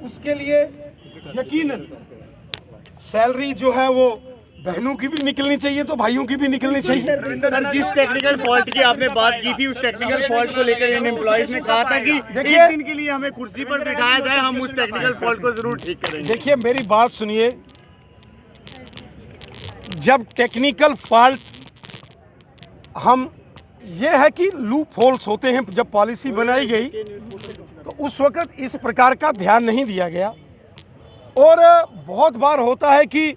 उसके लिए यकीनन सैलरी जो है वो बहनों की भी निकलनी चाहिए तो भाइयों की भी निकलनी चाहिए। सर, जिस टेक्निकल फॉल्ट की आपने बात की थी, उस टेक्निकल फॉल्ट को लेकर इन एम्प्लॉइज ने कहा था कि एक दिन के लिए हमें कुर्सी पर बिठाया जाए, हम उस टेक्निकल फॉल्ट को जरूर ठीक करेंगे। देखिए मेरी बात सुनिए, जब टेक्निकल फॉल्ट हम ये है कि लूप होल्स होते हैं, जब पॉलिसी बनाई गई तो उस वक्त इस प्रकार का ध्यान नहीं दिया गया। और बहुत बार होता है कि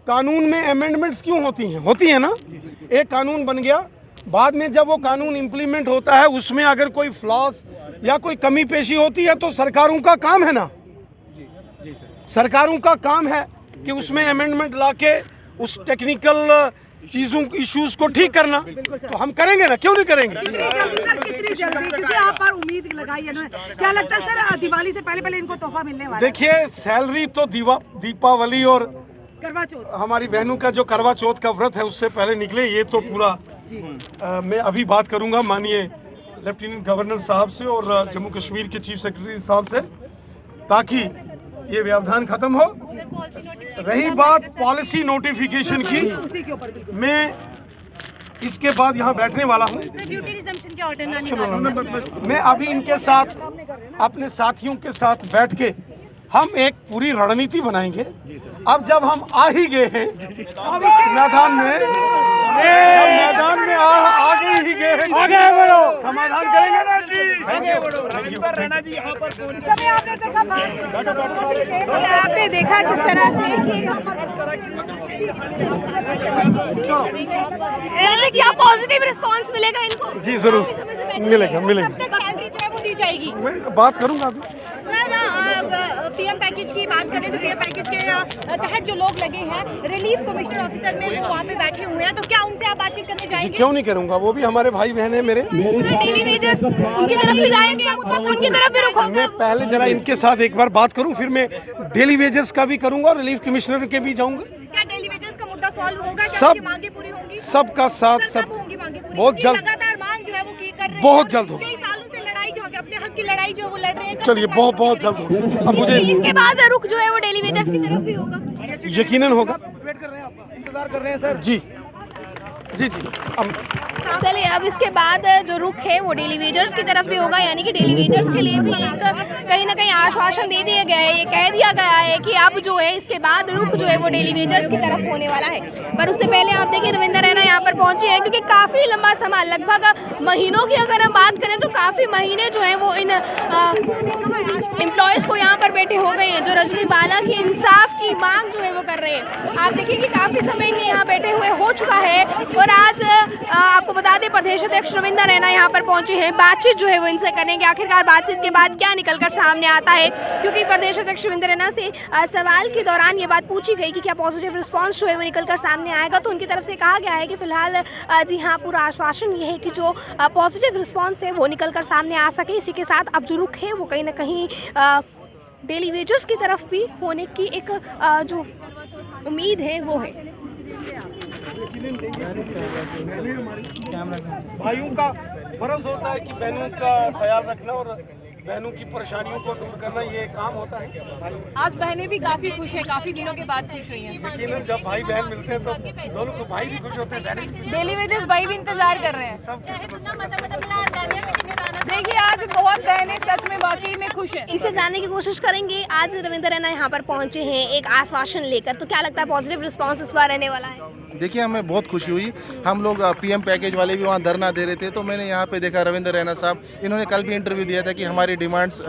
कानून में अमेंडमेंट्स क्यों होती हैं ना, एक कानून बन गया, बाद में जब वो कानून इम्प्लीमेंट होता है उसमें अगर कोई फ्लॉस या कोई कमी पेशी होती है तो सरकारों का काम है ना, सरकारों का काम है कि उसमें अमेंडमेंट लाके उस टेक्निकल चीजों इश्यूज को ठीक करना। तो हम करेंगे ना, क्यों नहीं करेंगे। कितनी जल्दी, क्योंकि आप पर उम्मीद लगाई है इन्होंने, क्या लगता है सर दिवाली से पहले इनको तोहफा मिलने वाला है? देखिए सैलरी तो दीपावली और करवा चौथ, हमारी बहनों का जो करवा चौथ का व्रत है उससे पहले निकले, ये तो पूरा मैं अभी बात करूंगा माननीय लेफ्टिनेंट गवर्नर साहब से और जम्मू कश्मीर के चीफ सेक्रेटरी साहब से, ताकि ये व्यवधान खत्म हो। रही बात पॉलिसी नोटिफिकेशन की, मैं इसके बाद यहाँ बैठने वाला हूँ। मैं अभी इनके साथ अपने साथियों के साथ बैठ के हम एक पूरी रणनीति बनाएंगे। अब जब हम आ ही गए हैं मैदान में, आगे ही गए हैं, आगे बढ़ो, समाधान करेंगे ना जी। राणा जी यहाँ पर इस समय आपने देखा किस तरह से क्या पॉजिटिव रिस्पांस मिलेगा इनको? जी जरूर मिलेगा। सैलरी जो है वो दी जाएगी। मैं बात करूंगा अभी। सर पीएम पैकेज की बात करें तो पीएम पैकेज के तहत जो लोग लगे हैं, रिलीफ कमिश्नर ऑफिसर में वो वहाँ पे बैठे हुए हैं, तो क्या उनसे आप बातचीत करने जाएंगे? क्यों नहीं करूंगा, वो भी हमारे भाई बहन है मेरे। डेली वेजेस उनकी तरफ भी जाएंगे, उनकी तरफ भी रुख होगा। मैं पहले जरा इनके साथ एक बार बात करूं, फिर मैं डेली वेजेस का भी करूंगा और रिलीफ कमिश्नर के भी जाऊंगा। क्या डेली वेजेस का मुद्दा सॉल्व होगा? क्या सब उनकी मांगे पूरी होंगी? सबका साथ सब होंगी मांगे पूरी? बहुत जल्द, लगातार मांग जो है वो कर रहे हैं, बहुत जल्द होगी। कई सालों से लड़ाई जो है, अपने हक की लड़ाई जो है वो लड़ रहे हैं। चलिए बहुत जल्द होगा। अब मुझे इसके बाद रुख जो है वो डेली वेजेस की तरफ भी होगा, यकीनन होगा। वेट कर रहे हैं, आप इंतजार कर रहे हैं सर। जी जी चलिए अब इसके बाद जो रुख है वो डेली वेजर्स की तरफ भी होगा, यानी कि डेली वेजर्स के लिए भी एक कहीं ना कहीं आश्वासन दे दिया गया है, ये कह दिया गया है कि अब जो है इसके बाद रुख जो है वो डेली वेजर्स की तरफ होने वाला है। पर उससे पहले आप देखिए रविंदर रैना यहाँ पर पहुंचे हैं, क्योंकि काफ़ी लंबा समय, लगभग महीनों की अगर हम बात करें तो काफ़ी महीने जो है वो इन एम्प्लॉयज़ को यहाँ पर बैठे हो गए हैं, जो रजनी बाला की इंसाफ की मांग जो है वो कर रहे हैं। आप देखिए कि काफ़ी समय इन्हें यहाँ बैठे हुए हो चुका है और आज आपको बता दें प्रदेश अध्यक्ष रविंदर रैना यहाँ पर पहुंचे हैं, बातचीत जो है वो इनसे करेंगे। आखिरकार बातचीत के बाद क्या निकलकर सामने आता है, क्योंकि प्रदेश अध्यक्ष रविंदर रैना से सवाल के दौरान ये बात पूछी गई कि क्या पॉजिटिव रिस्पांस जो है वो निकलकर सामने आएगा, तो उनकी तरफ से कहा गया है कि फिलहाल जी हाँ, पूरा आश्वासन ये है कि जो पॉजिटिव रिस्पांस है वो निकलकर सामने आ सके। इसी के साथ अब जो रुख है वो कहीं ना कहीं डेली वेजर्स की तरफ भी होने की एक जो उम्मीद है वो है। भाइयों का फर्ज होता है कि बहनों का ख्याल रखना और बहनों की परेशानियों को दूर करना, ये काम होता है। आज बहनें भी काफी खुश हैं, काफी दिनों के बाद खुश हुई हैं। लेकिन जब भाई बहन मिलते हैं तो दोनों को भाई भी खुश होते हैं, बहन भी। डेली वेजर्स भाई भी इंतजार कर रहे हैं। सब देखिए आज बहुत बहनें सच में वाकई में खुश हैं। इनसे जानने की कोशिश करेंगे। आज रविंदर रैना यहाँ पर पहुँचे हैं एक आश्वासन लेकर, तो क्या लगता है पॉजिटिव रिस्पांस इस बार रहने वाला है? देखिए हमें बहुत खुशी हुई, हम लोग पीएम पैकेज वाले भी वहाँ धरना दे रहे थे, तो मैंने यहाँ पे देखा रविंदर रैना साहब, इन्होंने कल भी इंटरव्यू दिया था कि हमारी डिमांड्स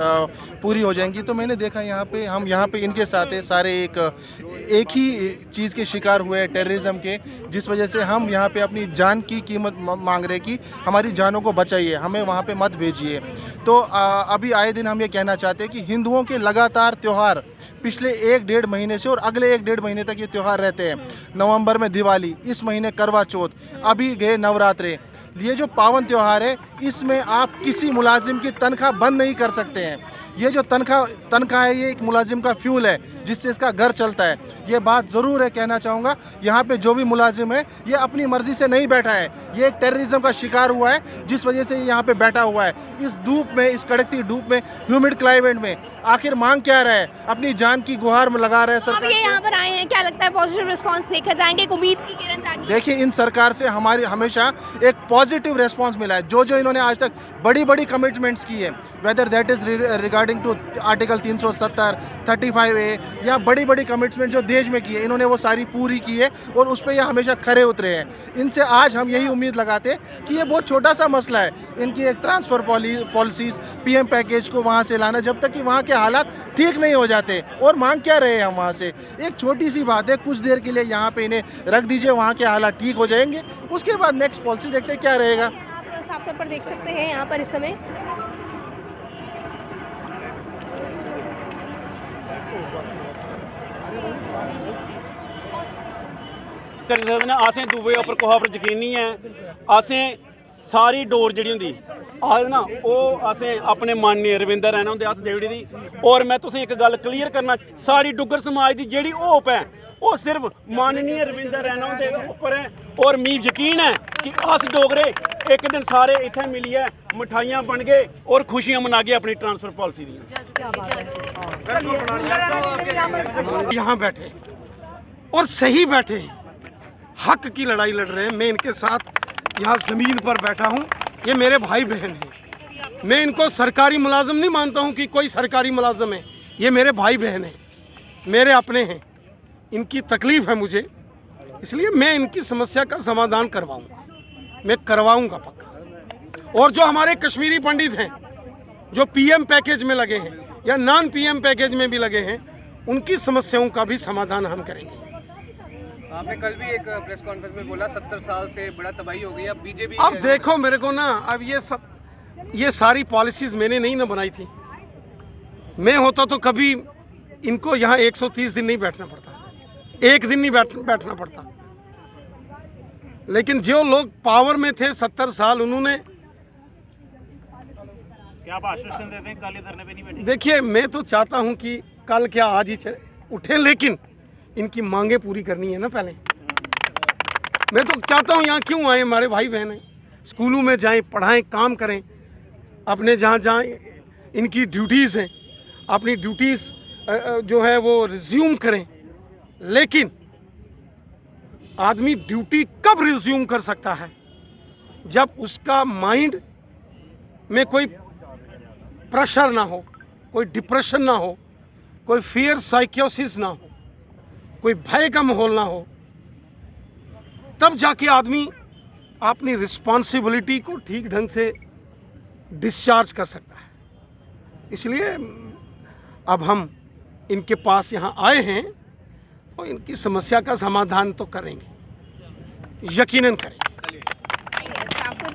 पूरी हो जाएंगी, तो मैंने देखा यहाँ पे हम यहाँ पे इनके साथ है, सारे एक ही चीज़ के शिकार हुए हैं, टेररिज्म के, जिस वजह से हम यहाँ पे अपनी जान की कीमत मांग रहे कि हमारी जानों को बचाइए, हमें वहाँ पे मत भेजिए। तो अभी आए दिन हम ये कहना चाहते हैं कि हिंदुओं के लगातार त्यौहार पिछले 1-1.5 महीने से और अगले 1-1.5 महीने तक ये त्यौहार रहते हैं। नवंबर में दिवाली, इस महीने करवा चौथ, अभी गए नवरात्रे, ये जो पावन त्यौहार है इसमें आप किसी मुलाजिम की तनख्वाह बंद नहीं कर सकते हैं। ये जो तनख्वाह है ये एक मुलाजिम का फ्यूल है जिससे इसका घर चलता है। ये बात ज़रूर है, कहना चाहूँगा यहाँ पे जो भी मुलाजिम है ये अपनी मर्ज़ी से नहीं बैठा है, ये एक टेररिज्म का शिकार हुआ है जिस वजह से यहाँ पे बैठा हुआ है। इस धूप में, इस कड़कती धूप में, ह्यूमिड क्लाइमेट में आखिर मांग क्या रहा है? अपनी जान की गुहार में लगा रहे हैं अब सरकार। ये यहाँ पर आए हैं, क्या लगता है पॉजिटिव रिस्पांस देखे जाएंगे? एक उम्मीद की किरण जागी। देखिए, इन सरकार से हमारी हमेशा एक पॉजिटिव रेस्पॉन्स मिला है। जो इन्होंने आज तक बड़ी बड़ी कमिटमेंट्स की है, whether that is regarding to article 370, 35A या बड़ी बड़ी कमिटमेंट जो देश में की है, इन्होंने वो सारी पूरी की है और उस पर यह हमेशा खरे उतरे हैं। इनसे आज हम यही उम्मीद लगाते हैं कि ये बहुत छोटा सा मसला है, इनकी एक ट्रांसफ़र पॉलिसीज़, PM पैकेज को वहाँ से लाना, जब तक कि वहाँ के हालात ठीक नहीं हो जाते। और मांग क्या रहे हम वहाँ से? एक छोटी सी बात है, कुछ देर के लिए यहाँ पे इन्हें रख दीजिए, वहाँ के हालात ठीक हो जाएंगे, उसके बाद नेक्स्ट पॉलिसी देखते हैं क्या रहेगा। आप साफ तौर पर देख सकते हैं यहाँ पर इस समय करी सकदे ने। असें दूए उप्पर कुसै उप्पर यकीन नहीं है। असें सारी डोर जिहड़ी हुंदी आखदे ना ओह् असें अपने माननीय रविंदर रैना हुंदे हत्थ देई ओड़ी दी। और मैं तुसें एक गल क्लीयर करना, सारी डुग्गर समाज दी जिहड़ी होप है वो सिर्फ माननीय रविंदर रैना हुंदे उप्पर है। और मी यकीन है कि अस डोगरे एक दिन सारे इत्थै मिलियै मठाइयां बन गए और खुशियां मनागे अपनी ट्रांसफर पॉलिसी दी। यहाँ बैठे और सही बैठे, हक की लड़ाई लड़ रहे हैं। मैं इनके साथ यहाँ ज़मीन पर बैठा हूँ, ये मेरे भाई बहन हैं। मैं इनको सरकारी मुलाजिम नहीं मानता हूँ कि कोई सरकारी मुलाजिम है, ये मेरे भाई बहन हैं, मेरे अपने हैं। इनकी तकलीफ़ है मुझे, इसलिए मैं इनकी समस्या का समाधान करवाऊँगा, मैं करवाऊँगा पक्का। और जो हमारे कश्मीरी पंडित हैं जो PM पैकेज में लगे हैं या नॉन PM पैकेज में भी लगे हैं, उनकी समस्याओं का भी समाधान हम करेंगे। आपने कल भी एक प्रेस कॉन्फ्रेंस में बोला 70 साल से बड़ा तबाही हो गई, अब बीजेपी। अब देखो मेरे को ना, अब ये सारी पॉलिसीज़ मैंने नहीं ना बनाई थी। मैं होता तो कभी इनको यहाँ 130 दिन नहीं बैठना पड़ता, एक दिन नहीं बैठना पड़ता। लेकिन जो लोग पावर में थे 70 साल, उन्होंने क्या आप आश्वासन देते हैं काले धरने पे नहीं बैठे? देखिए, मैं तो चाहता हूँ कि कल क्या आज ही उठे, लेकिन इनकी मांगे पूरी करनी है ना पहले। मैं तो चाहता हूँ यहाँ क्यों आए, हमारे भाई बहन हैं, स्कूलों में जाएं, पढ़ाएं, काम करें, अपने जहाँ इनकी ड्यूटीज़ हैं अपनी ड्यूटीज़ जो है वो रिज्यूम करें। लेकिन आदमी ड्यूटी कब रिज्यूम कर सकता है? जब उसका माइंड में कोई प्रेशर ना हो, कोई डिप्रेशन ना हो, कोई फियर साइकोसिस ना हो, कोई भय का माहौल ना हो, तब जाके आदमी अपनी रिस्पॉन्सिबिलिटी को ठीक ढंग से डिस्चार्ज कर सकता है। इसलिए अब हम इनके पास यहाँ आए हैं तो इनकी समस्या का समाधान तो करेंगे, यकीनन करेंगे।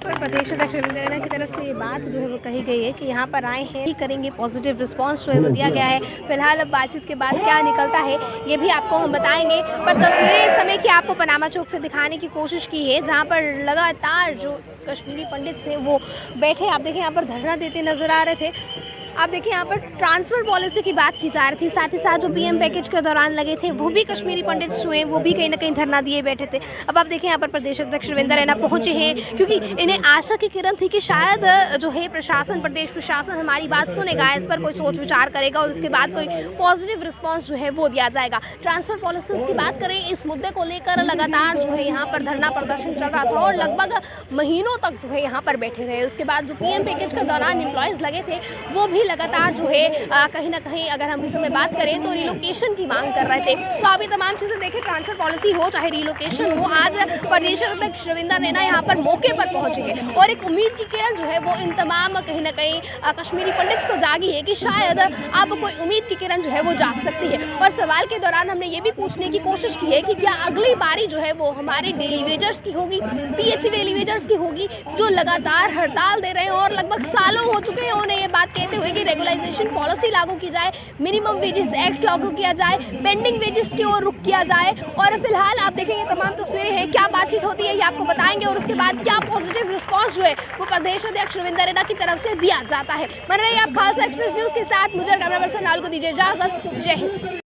पर प्रदेश अध्यक्ष रविंद्र रैना की तरफ से ये बात जो है वो कही गई है कि यहाँ पर आए हैं, करेंगे, पॉजिटिव रिस्पांस जो है वो दिया गया है। फिलहाल अब बातचीत के बाद क्या निकलता है ये भी आपको हम बताएंगे। पर तस्वीरें इस समय की आपको पनामा चौक से दिखाने की कोशिश की है, जहाँ पर लगातार जो कश्मीरी पंडित थे वो बैठे, आप देखें यहाँ पर धरना देते नजर आ रहे थे। आप देखिए यहाँ पर ट्रांसफ़र पॉलिसी की बात की जा रही थी, साथ ही साथ जो PM पैकेज के दौरान लगे थे वो भी कश्मीरी पंडित जो हैं वो भी कहीं ना कहीं धरना दिए बैठे थे। अब आप देखें यहाँ पर प्रदेश अध्यक्ष रविंद्र रैना पहुँचे हैं, क्योंकि इन्हें आशा की किरण थी कि शायद जो है प्रशासन, प्रदेश प्रशासन हमारी बात सुनेगा, इस पर कोई सोच विचार करेगा और उसके बाद कोई पॉजिटिव रिस्पॉन्स जो है वो दिया जाएगा। ट्रांसफ़र पॉलिसीज़ की बात करें, इस मुद्दे को लेकर लगातार जो है यहाँ पर धरना प्रदर्शन चल रहा था और लगभग महीनों तक जो है यहाँ पर बैठे रहे। उसके बाद जो PM पैकेज के दौरान एम्प्लॉयज़ लगे थे वो भी लगातार जो है कहीं ना कहीं, अगर हम इस समय बात करें तो रिलोकेशन की मांग कर रहे थे। तो आप ये तमाम चीज़ें देखें, ट्रांसफर पॉलिसी हो चाहे रिलोकेशन हो, आज प्रदेश अध्यक्ष रविंद्र रैना यहाँ पर मौके पर पहुंचे हैं और एक उम्मीद की किरण जो है वो इन तमाम कहीं ना कहीं कश्मीरी पंडित्स को जागी है कि शायद अब कोई उम्मीद की किरण जो है वो जाग सकती है। और सवाल के दौरान हमने ये भी पूछने की कोशिश की है कि क्या अगली बारी जो है वो हमारे डेली वेजर्स की होगी, PH डेली वेजर्स की होगी, जो लगातार हड़ताल दे रहे हैं और लगभग सालों हो चुके हैं उन्हें ये बात कहते हुए कि रेगुलाइजेशन पॉलिसी लागू की जाए, मिनिमम वेजेस एक्ट लागू किया जाए, पेंडिंग वेजेस की ओर रुख किया जाए। और फिलहाल आप देखेंगे तमाम तस्वीरें हैं, क्या बातचीत होती है ये आपको बताएंगे और उसके बाद क्या पॉजिटिव रिस्पॉन्स जो है वो प्रदेश अध्यक्ष रविंदर रैना की तरफ से दिया जाता है। बन रही आप खालसा एक्सप्रेस न्यूज़ के साथ, मुझे कैमरा पर्सन नाल को दीजिए इजाजत। जय हिंद।